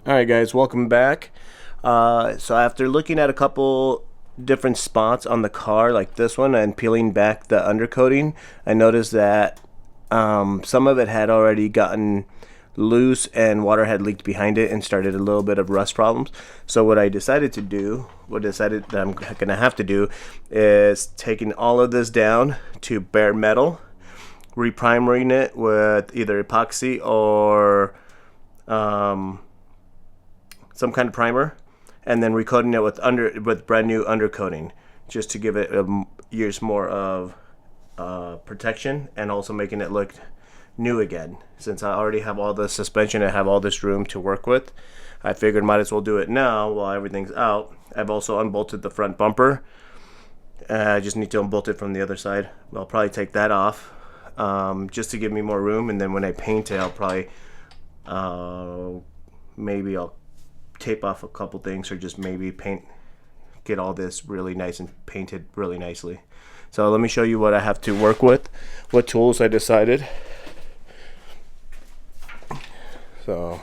Alright guys, welcome back. So after looking at a couple different spots on the car like this one and peeling back the undercoating, I noticed that some of it had already gotten loose and water had leaked behind it and started a little bit of rust problems. So what I decided that I'm gonna have to do is taking all of this down to bare metal, reprimering it with either epoxy or some kind of primer, and then recoating it with brand new undercoating, just to give it years more of protection, and also making it look new again. Since I already have all the suspension and have all this room to work with, I figured might as well do it now while everything's out. I've also unbolted the front bumper. I just need to unbolt it from the other side. I'll probably take that off just to give me more room, and then when I paint it, I'll probably maybe I'll tape off a couple things, or just maybe get all this really nice and painted really nicely. So let me show you what I have to work with, what tools I decided. So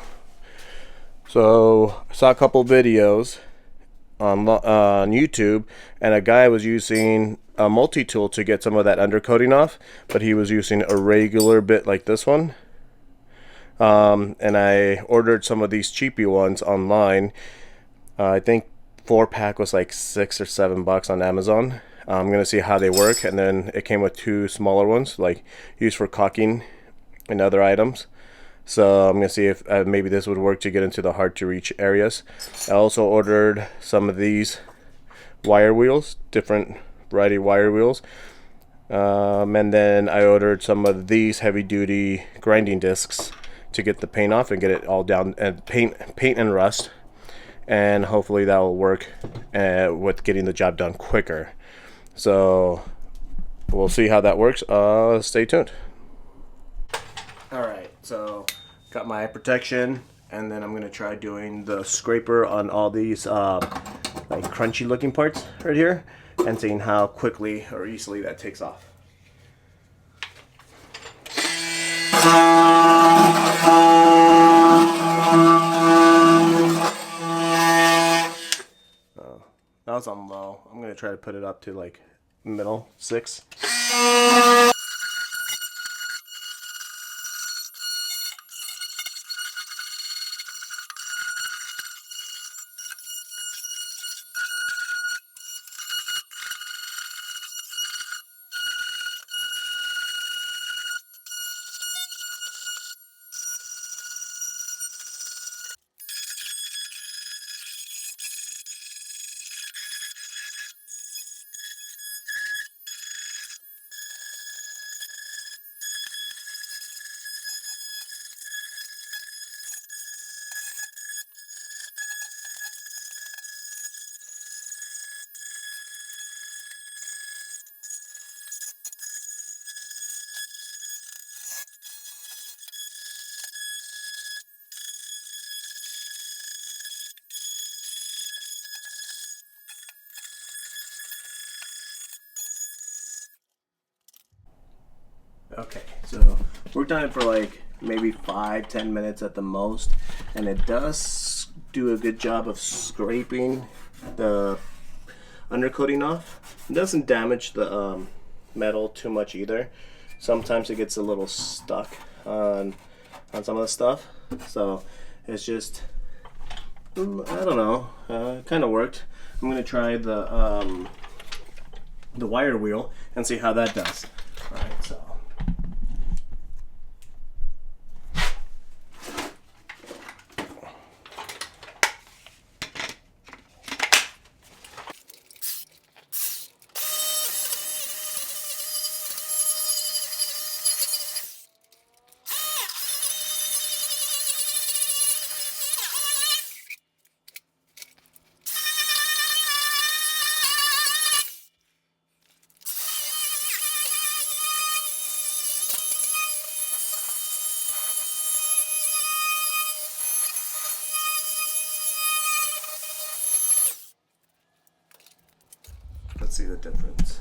I saw a couple videos on YouTube, and a guy was using a multi-tool to get some of that undercoating off, but he was using a regular bit like this one. And I ordered some of these cheapy ones online. I think 4-pack was like $6 or $7 on Amazon. I'm gonna see how they work, and then it came with 2 smaller ones, like used for caulking and other items. So I'm gonna see if maybe this would work to get into the hard to reach areas. I also ordered some of these wire wheels, different variety wire wheels. And then I ordered some of these heavy duty grinding discs to get the paint off and get it all down, and paint and rust, and hopefully that will work with getting the job done quicker. So we'll see how that works. Stay tuned. Alright, so got my protection, and then I'm gonna try doing the scraper on all these like crunchy looking parts right here, and seeing how quickly or easily that takes off. That was on low. I'm gonna try to put it up to like middle 6. Okay, so worked on it for like maybe 5-10 minutes at the most, and it does do a good job of scraping the undercoating off. It doesn't damage the metal too much either. Sometimes it gets a little stuck on some of the stuff, so it's just I don't know. It kind of worked. I'm gonna try the wire wheel and see how that does. All right, so. Let's see the difference.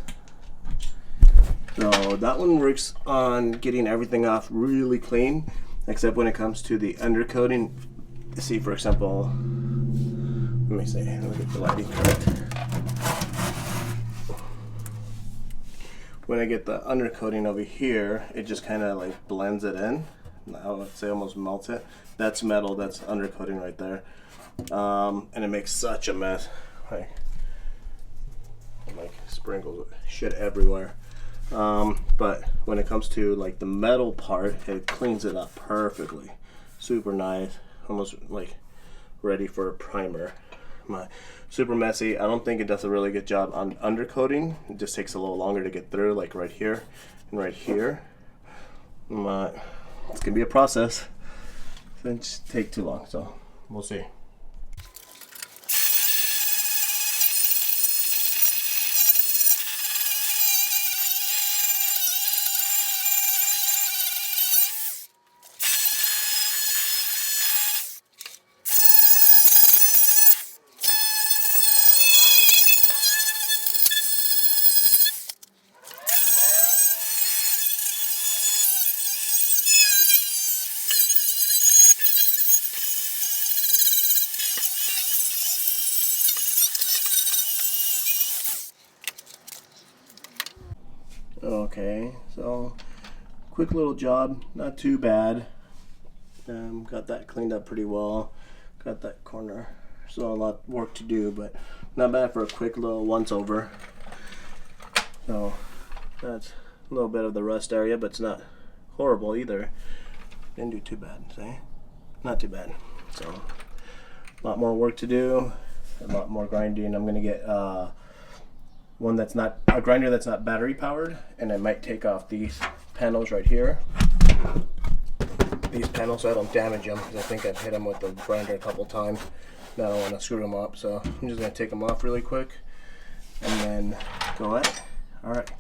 So that one works on getting everything off really clean, except when it comes to the undercoating. see, for example, let me see, let me get the lighting correct. When I get the undercoating over here, it just kind of like blends it in. I would say almost melts it. That's metal, that's undercoating right there. And it makes such a mess. Like sprinkles shit everywhere. But when it comes to like the metal part, it cleans it up perfectly. Super nice, almost like ready for a primer. Super messy. I don't think it does a really good job on undercoating. It just takes a little longer to get through, like right here and right here. It's gonna be a process. It doesn't just take too long, so we'll see. Okay, so quick little job, not too bad. Got that cleaned up pretty well. Got that corner, still a lot of work to do, but not bad for a quick little once over. So that's a little bit of the rust area, but it's not horrible either. Didn't do too bad, see? Not too bad. So a lot more work to do, a lot more grinding. I'm gonna get one that's not a grinder that's not battery powered, and I might take off these panels right here, these panels, so I don't damage them, because I think I've hit them with the grinder a couple times. Now I don't want to screw them up, so I'm just going to take them off really quick and then go at it. All right.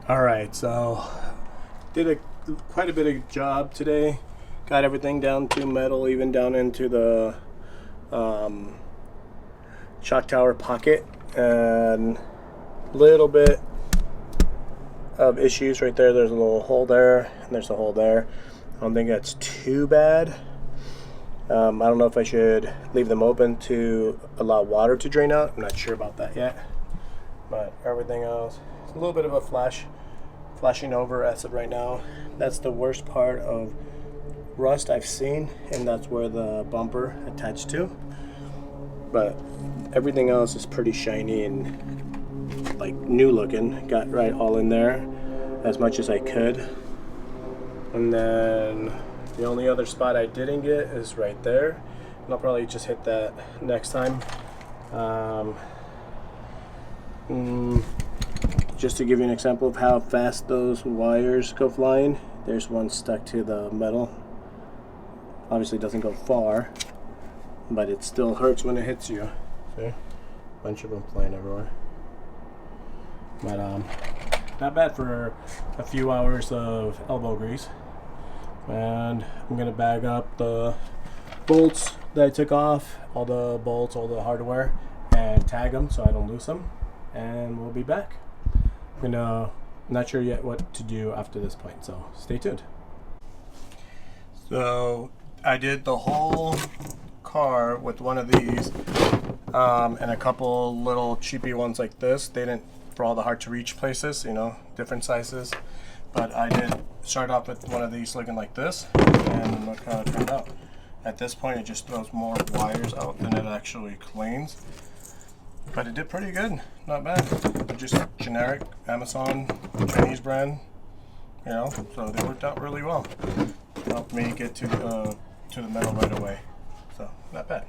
All right, so did quite a bit of job today. Got everything down to metal, even down into the shock tower pocket, and a little bit of issues right there. There's a little hole there, and there's a hole there. I don't think that's too bad. I don't know if I should leave them open to allow water to drain out. I'm not sure about that yet, but everything else, it's a little bit of a flashing over as of right now. That's the worst part of rust I've seen, and that's where the bumper attached to. But everything else is pretty shiny and like new looking. Got right all in there as much as I could. And then the only other spot I didn't get is right there, and I'll probably just hit that next time. Just to give you an example of how fast those wires go flying, there's one stuck to the metal. Obviously it doesn't go far, but it still hurts when it hits you. See? Bunch of them flying everywhere. But not bad for a few hours of elbow grease. And I'm gonna bag up the bolts that I took off, all the bolts, all the hardware, and tag them so I don't lose them, and we'll be back. I'm not sure yet what to do after this point, so stay tuned. So I did the whole car with one of these and a couple little cheapy ones like this. They didn't, for all the hard to reach places, you know, different sizes. But I did start off with one of these looking like this, and look how it turned out. At this point, it just throws more wires out than it actually cleans. But it did pretty good, not bad. Just generic Amazon Chinese brand, you know. So they worked out really well. Helped me get to the metal right away. So not bad.